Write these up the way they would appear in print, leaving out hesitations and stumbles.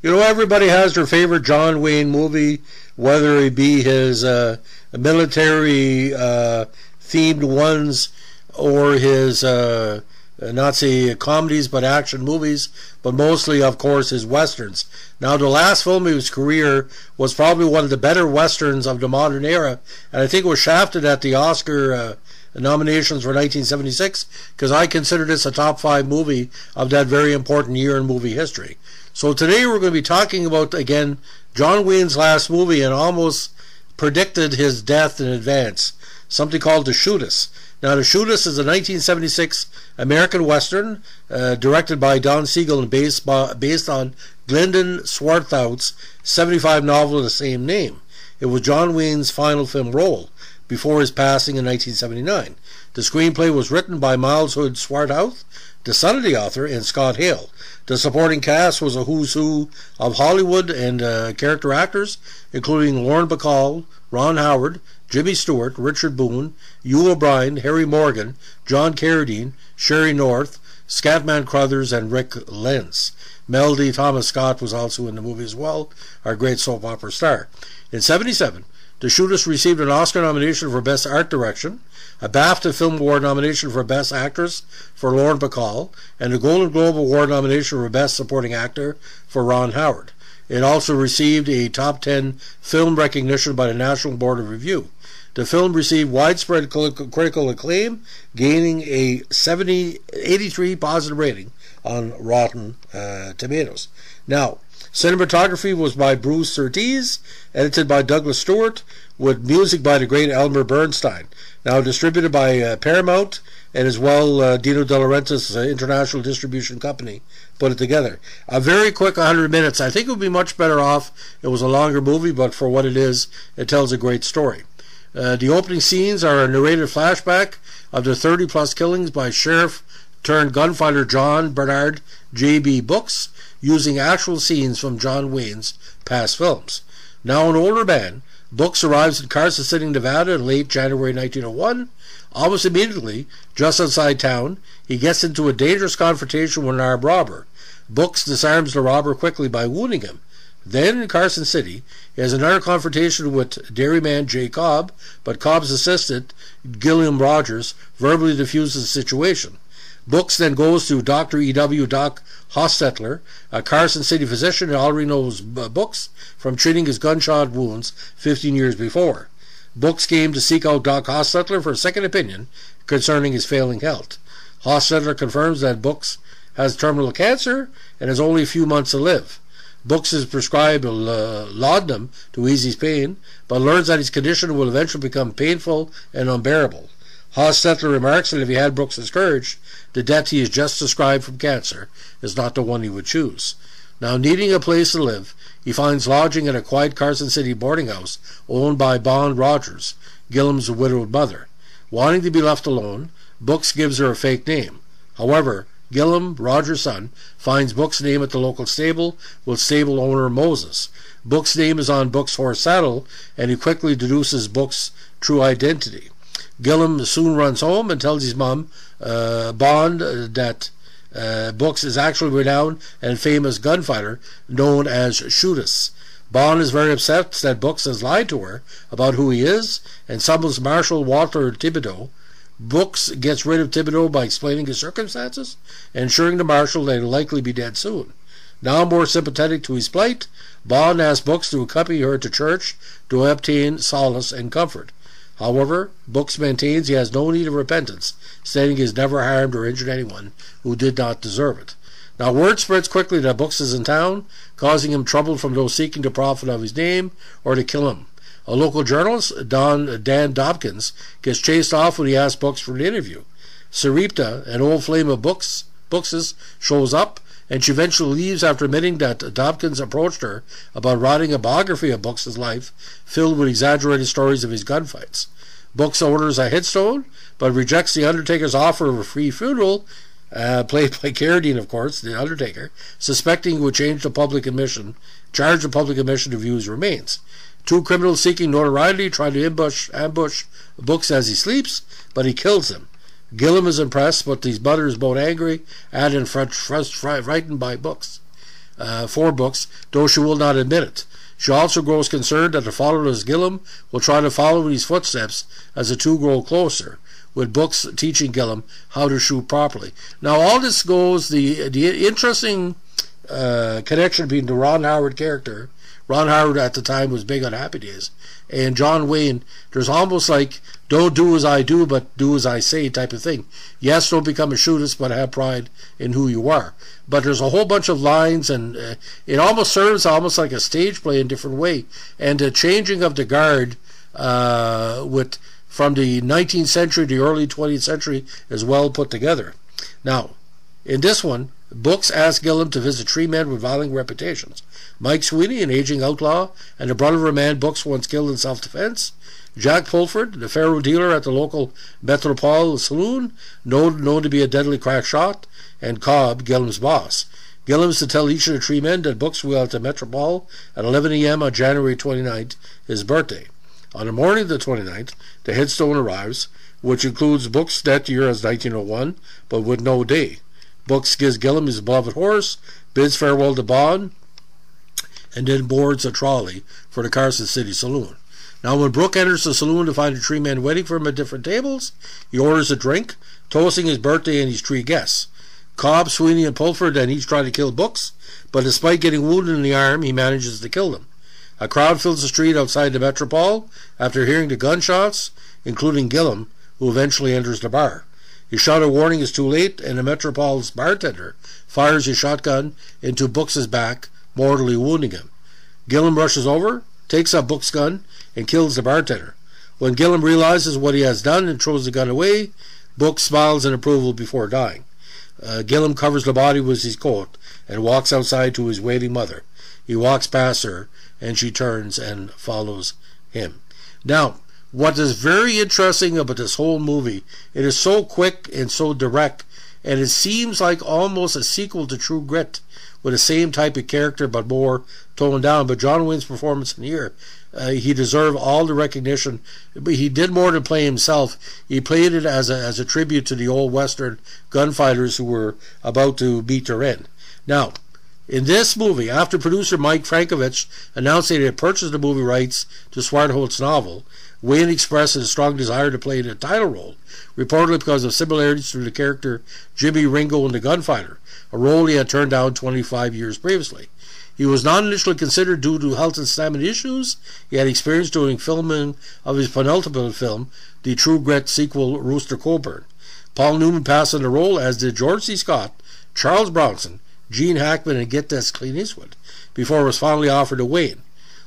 You know, everybody has their favorite John Wayne movie, whether it be his military themed ones or his not say comedies but action movies, but mostly, of course, his westerns. Now, the last film of his career was probably one of the better westerns of the modern era, and I think it was shafted at the Oscar nominations for 1976, because I consider this a top 5 movie of that very important year in movie history. So today we're going to be talking about, again, John Wayne's last movie, and almost predicted his death in advance, something called The Shootist. Now, The Shootist is a 1976 American Western directed by Don Siegel and based on Glendon Swarthout's 75 novel of the same name. It was John Wayne's final film role before his passing in 1979. The screenplay was written by Miles Hood Swarthout, the son of the author, and Scott Hale. The supporting cast was a who's who of Hollywood and character actors, including Lauren Bacall, Ron Howard, Jimmy Stewart, Richard Boone, Hugh O'Brien, Harry Morgan, John Carradine, Sherry North, Scatman Crothers, and Rick Lenz. Mel D. Thomas Scott was also in the movie as well, our great soap opera star. In 1977, The Shootist received an Oscar nomination for Best Art Direction, a BAFTA Film Award nomination for Best Actress for Lauren Bacall, and a Golden Globe Award nomination for Best Supporting Actor for Ron Howard. It also received a Top 10 film recognition by the National Board of Review. The film received widespread critical acclaim, gaining a 83 positive rating on Rotten Tomatoes. Now, cinematography was by Bruce Surtees, edited by Douglas Stewart, with music by the great Elmer Bernstein. Now distributed by Paramount, and as well Dino De Laurentiis International Distribution Company put it together. A very quick 100 minutes. I think it would be much better off it was a longer movie, but for what it is, it tells a great story. The opening scenes are a narrated flashback of the 30-plus killings by sheriff-turned-gunfighter John Bernard J.B. Brooks, using actual scenes from John Wayne's past films. Now an older man, Brooks arrives in Carson City, Nevada in late January 1901. Almost immediately, just outside town, he gets into a dangerous confrontation with an armed robber. Brooks disarms the robber quickly by wounding him. Then, in Carson City, he has another confrontation with dairyman Jay Cobb, but Cobb's assistant, Gilliam Rogers, verbally diffuses the situation. Brooks then goes to Dr. E.W. Doc Hostetler, a Carson City physician who already knows Brooks from treating his gunshot wounds 15 years before. Brooks came to seek out Doc Hostetler for a second opinion concerning his failing health. Hostetler confirms that Brooks has terminal cancer and has only a few months to live. Brooks is prescribed laudanum to ease his pain, but learns that his condition will eventually become painful and unbearable. Hostetler remarks that if he had Brooks's courage, the death he has just described from cancer is not the one he would choose. Now, needing a place to live, he finds lodging at a quiet Carson City boarding house owned by Bond Rogers, Gilliam's widowed mother. Wanting to be left alone, Brooks gives her a fake name. However, Gilliam, Rogers' son, finds Brooks' name at the local stable with stable owner Moses. Brooks' name is on Brooks' horse saddle, and he quickly deduces Brooks' true identity. Gilliam soon runs home and tells his mom, Bond, that Brooks is actually a renowned and famous gunfighter known as Shootist. Bond is very upset that Brooks has lied to her about who he is and summons Marshal Walter Thibodeau. Brooks gets rid of Thibodeau by explaining his circumstances and assuring the marshal that he'll likely be dead soon. Now more sympathetic to his plight, Bond asks Brooks to accompany her to church to obtain solace and comfort. However, Brooks maintains he has no need of repentance, stating he has never harmed or injured anyone who did not deserve it. Now word spreads quickly that Brooks is in town, causing him trouble from those seeking to profit of his name or to kill him. A local journalist, Dan Dobkins, gets chased off when he asks Brooks for an interview. Sarepta, an old flame of Brooks's, shows up, and she eventually leaves after admitting that Dobkins approached her about writing a biography of Brooks's life, filled with exaggerated stories of his gunfights. Brooks orders a headstone, but rejects the Undertaker's offer of a free funeral, played by Carradine, of course, the Undertaker, suspecting he would charge the public admission to view his remains. Two criminals seeking notoriety try to ambush Brooks as he sleeps, but he kills them. Gilliam is impressed, but his mother is both angry and frightened by Brooks. 4 books, though she will not admit it. She also grows concerned that the fatherless Gillum will try to follow in his footsteps as the two grow closer, with books teaching Gillum how to shoot properly. Now, all this goes, the interesting connection between the Ron Howard character. Ron Howard at the time was big on Happy Days, and John Wayne, there's almost like, don't do as I do, but do as I say type of thing. Yes, don't become a shootist, but have pride in who you are. But there's a whole bunch of lines, and it almost serves almost like a stage play in a different way. And the changing of the guard from the 19th century to the early 20th century is well put together. Now, in this one, Books ask Gillum to visit 3 men with violent reputations. Mike Sweeney, an aging outlaw, and the brother of a man Books once killed in self-defense. Jack Pulford, the faro dealer at the local Metropole saloon, known to be a deadly crack shot. And Cobb, Gillum's boss. Gillum's to tell each of the 3 men that Books will at the Metropole at 11 a.m. on January 29th, his birthday. On the morning of the 29th, the headstone arrives, which includes Books' death year as 1901, but with no day. Books gives Gillum his beloved horse, bids farewell to Bond, and then boards a trolley for the Carson City saloon. Now, when Brooke enters the saloon to find the 3 men waiting for him at different tables, he orders a drink, toasting his birthday and his 3 guests. Cobb, Sweeney, and Pulford then each try to kill Books, but despite getting wounded in the arm, he manages to kill them. A crowd fills the street outside the Metropole after hearing the gunshots, including Gillum, who eventually enters the bar. His shot of warning is too late, and the Metropole's bartender fires his shotgun into Books' back, mortally wounding him. Gillum rushes over, takes up Books' gun, and kills the bartender. When Gillum realizes what he has done and throws the gun away, Books smiles in approval before dying. Gillum covers the body with his coat and walks outside to his waiting mother. He walks past her, and she turns and follows him. Now, what is very interesting about this whole movie, it is so quick and so direct, and it seems like almost a sequel to True Grit, with the same type of character but more toned down. But John Wayne's performance in here, he deserved all the recognition. But he did more than play himself. He played it as a tribute to the old Western gunfighters who were about to meet their end. Now, in this movie, after producer Mike Frankovich announced that he had purchased the movie rights to Swartholt's novel, Wayne expressed a strong desire to play the title role, reportedly because of similarities to the character Jimmy Ringo in The Gunfighter, a role he had turned down 25 years previously. He was not initially considered due to health and stamina issues he had experienced during filming of his penultimate film, the True Grit sequel Rooster Coburn. Paul Newman passed on the role, as did George C. Scott, Charles Bronson, Gene Hackman, and get this, Clint Eastwood, before it was finally offered to Wayne.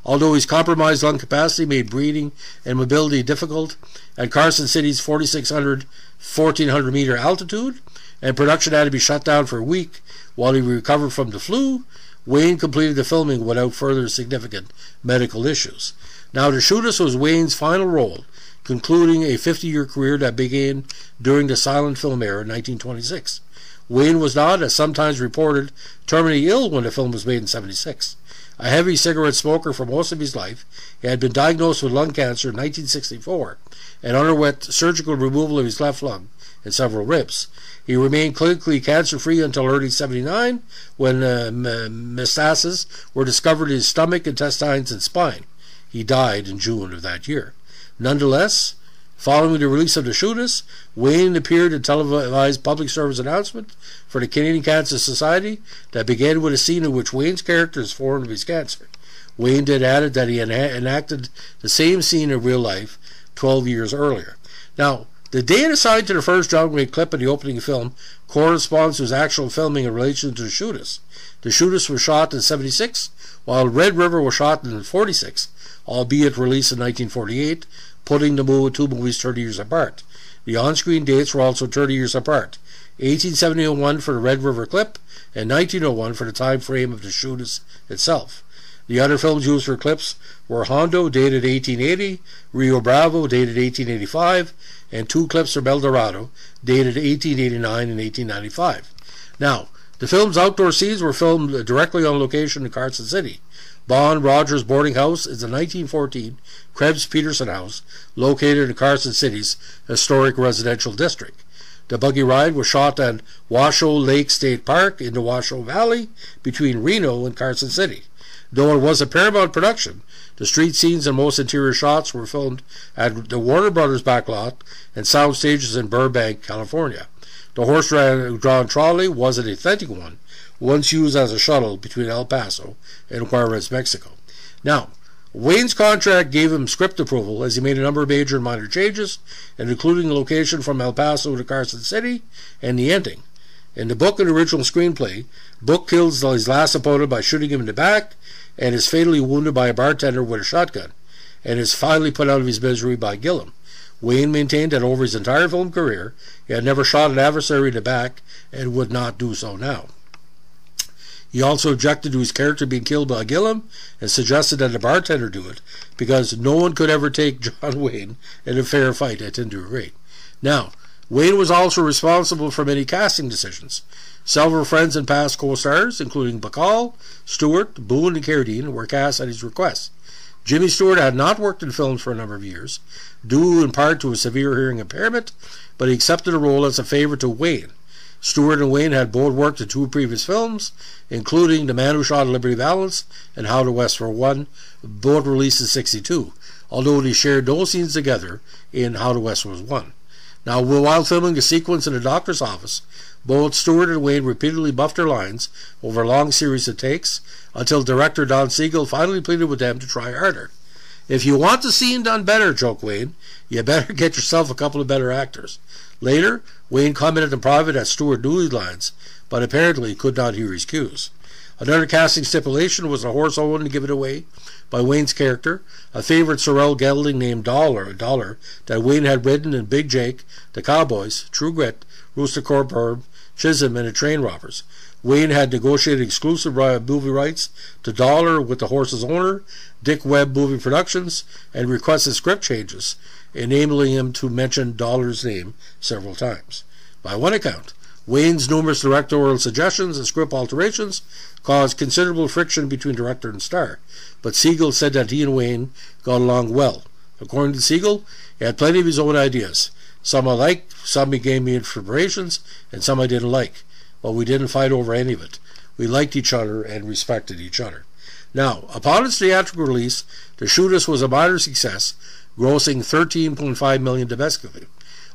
Although his compromised lung capacity made breathing and mobility difficult at Carson City's 4,600, 1,400 meter altitude, and production had to be shut down for a week while he recovered from the flu, Wayne completed the filming without further significant medical issues. Now, The Shootist was Wayne's final role, concluding a 50-year career that began during the silent film era in 1926. Wayne was not, as sometimes reported, terminally ill when the film was made in 1976. A heavy cigarette smoker for most of his life, he had been diagnosed with lung cancer in 1964 and underwent surgical removal of his left lung and several ribs. He remained clinically cancer-free until early 1979, when metastases were discovered in his stomach, intestines, and spine. He died in June of that year. Nonetheless, following the release of The Shootist, Wayne appeared in televised public service announcement for the Canadian Cancer Society that began with a scene in which Wayne's character is informed of his cancer. Wayne then added that he enacted the same scene in real life 12 years earlier. Now, the date assigned to the first John Wayne clip in the opening film corresponds to his actual filming in relation to The Shootist. The Shootist was shot in 1976, while Red River was shot in 1946, albeit released in 1948, putting the two movies 30 years apart. The on-screen dates were also 30 years apart, 1871 for the Red River clip, and 1901 for the time frame of The Shootist itself. The other films used for clips were Hondo, dated 1880, Rio Bravo, dated 1885, and 2 clips from El Dorado, dated 1889 and 1895. Now, the film's outdoor scenes were filmed directly on location in Carson City. Bond Rogers' boarding house is the 1914 Krebs Peterson House, located in Carson City's historic residential district. The buggy ride was shot at Washoe Lake State Park in the Washoe Valley between Reno and Carson City. Though it was a Paramount production, the street scenes and most interior shots were filmed at the Warner Brothers backlot and sound stages in Burbank, California. The horse-drawn trolley was an authentic one, once used as a shuttle between El Paso and Juarez, Mexico. Now, Wayne's contract gave him script approval as he made a number of major and minor changes, and including the location from El Paso to Carson City and the ending. In the book and original screenplay, Book kills his last opponent by shooting him in the back and is fatally wounded by a bartender with a shotgun, and is finally put out of his misery by Gillum. Wayne maintained that over his entire film career, he had never shot an adversary in the back and would not do so now. He also objected to his character being killed by Gillum and suggested that the bartender do it because no one could ever take John Wayne in a fair fight at any rate. Now, Wayne was also responsible for many casting decisions. Several friends and past co-stars, including Bacall, Stewart, Boone, and Carradine, were cast at his request. Jimmy Stewart had not worked in films for a number of years, due in part to a severe hearing impairment, but he accepted a role as a favor to Wayne. Stewart and Wayne had both worked in 2 previous films, including The Man Who Shot at Liberty Valance and How the West War Won, both released in '62, although they shared no scenes together in How the West Was Won. Now, while filming the sequence in the doctor's office, both Stewart and Wayne repeatedly buffed their lines over a long series of takes until director Don Siegel finally pleaded with them to try harder. "If you want the scene done better," joked Wayne, "you better get yourself a couple of better actors." Later, Wayne commented in private that Stewart knew his lines, but apparently could not hear his cues. Another casting stipulation was a horse owned and given away by Wayne's character, a favorite sorrel gelding named Dollar that Wayne had ridden in Big Jake, The Cowboys, True Grit, Rooster Cogburn, Chisholm, and the Train Robbers. Wayne had negotiated exclusive movie rights to Dollar with the horse's owner, Dick Webb Movie Productions, and requested script changes, enabling him to mention Dollar's name several times. By one account, Wayne's numerous directorial suggestions and script alterations caused considerable friction between director and star, but Siegel said that he and Wayne got along well. According to Siegel, he had plenty of his own ideas. Some I liked, some he gave me inspirations, and some I didn't like. But we didn't fight over any of it. We liked each other and respected each other. Now, upon its theatrical release, The Shootist was a minor success, grossing $13.5 million domestically.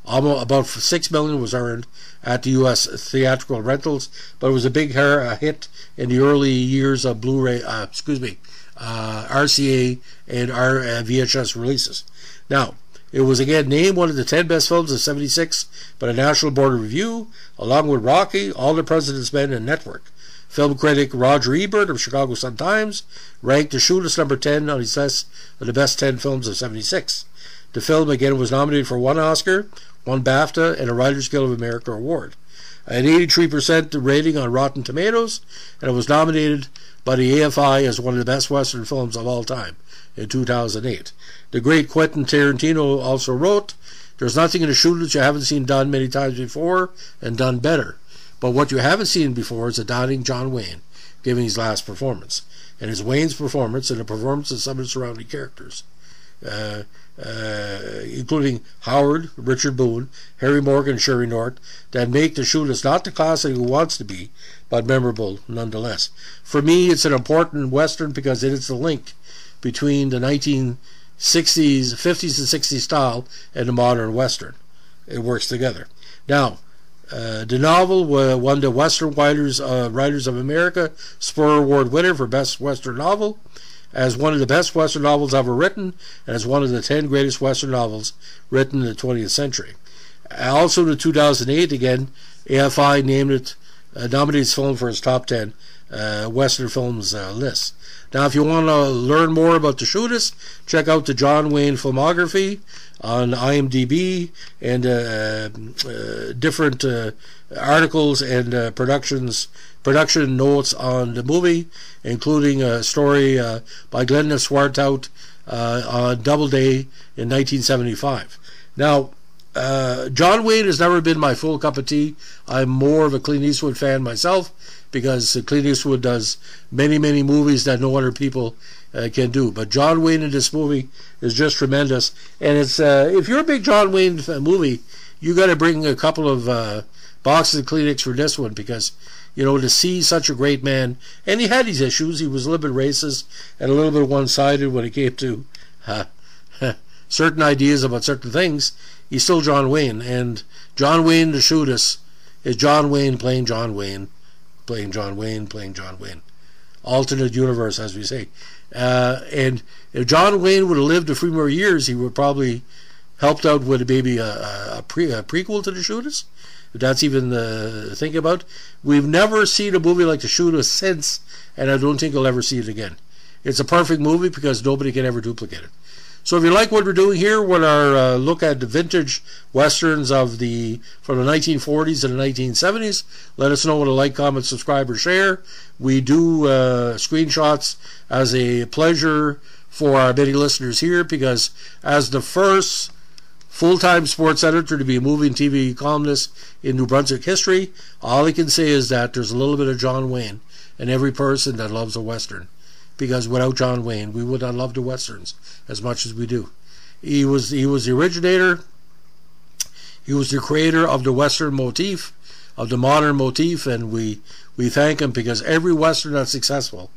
About $6 million was earned at the U.S. theatrical rentals, but it was a big hit in the early years of Blu-ray, RCA and VHS releases. Now, it was again named one of the 10 best films of '76 by the National Board of Review, along with Rocky, All the President's Men, and Network. Film critic Roger Ebert of Chicago Sun-Times ranked The Shootist number 10 on his list of the best 10 films of '76. The film again was nominated for 1 Oscar, 1 BAFTA, and a Writers Guild of America award. An 83% rating on Rotten Tomatoes, and it was nominated by the AFI as one of the best Western films of all time in 2008. The great Quentin Tarantino also wrote, "There's nothing in The Shootist you haven't seen done many times before and done better. But what you haven't seen before is a doubting John Wayne giving his last performance. And it's Wayne's performance and the performance of some of the surrounding characters, including Howard, Richard Boone, Harry Morgan, and Sherry North, that make The Shootist not the classic it wants to be, but memorable nonetheless. For me, it's an important Western because it is the link between the 1960s, 50s, and 60s style and the modern Western. It works together. Now, the novel won the Western Writers of America Spur Award winner for Best Western Novel, as one of the best Western novels ever written, and as one of the 10 greatest Western novels written in the 20th century. Also in 2008, again, AFI nominated this film for its top 10 Western films list. Now, if you want to learn more about The Shootist, check out the John Wayne filmography on IMDb and different articles and production notes on the movie, including a story by Glenda Swartout on Doubleday in 1975. Now, John Wayne has never been my full cup of tea. I'm more of a Clint Eastwood fan myself, because Clint Eastwood does many, many movies that no other people can do. But John Wayne in this movie is just tremendous. And it's if you're a big John Wayne movie, you got to bring a couple of boxes of Kleenex for this one, because, you know, to see such a great man, and he had these issues. He was a little bit racist and a little bit one-sided when it came to certain ideas about certain things. He's still John Wayne, and John Wayne the Shootist is John Wayne playing John Wayne, playing John Wayne, playing John Wayne. Alternate universe, as we say. And if John Wayne would have lived a few more years, he would probably helped out with maybe a prequel to The Shootist, if that's even the thing about. We've never seen a movie like The Shootist since, and I don't think we'll ever see it again. It's a perfect movie because nobody can ever duplicate it. So if you like what we're doing here with our look at the vintage westerns from the 1940s and the 1970s, let us know with a like, comment, subscribe, or share. We do screenshots as a pleasure for our many listeners here, because as the first full-time sports editor to be a movie and TV columnist in New Brunswick history, all I can say is that there's a little bit of John Wayne in every person that loves a western, because without John Wayne we would not love the westerns as much as we do. He was the originator, he was the creator of the western motif, of the modern motif, and we thank him, because every western that's successful,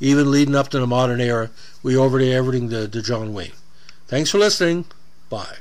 even leading up to the modern era, we owe everything to John Wayne. Thanks for listening. Bye.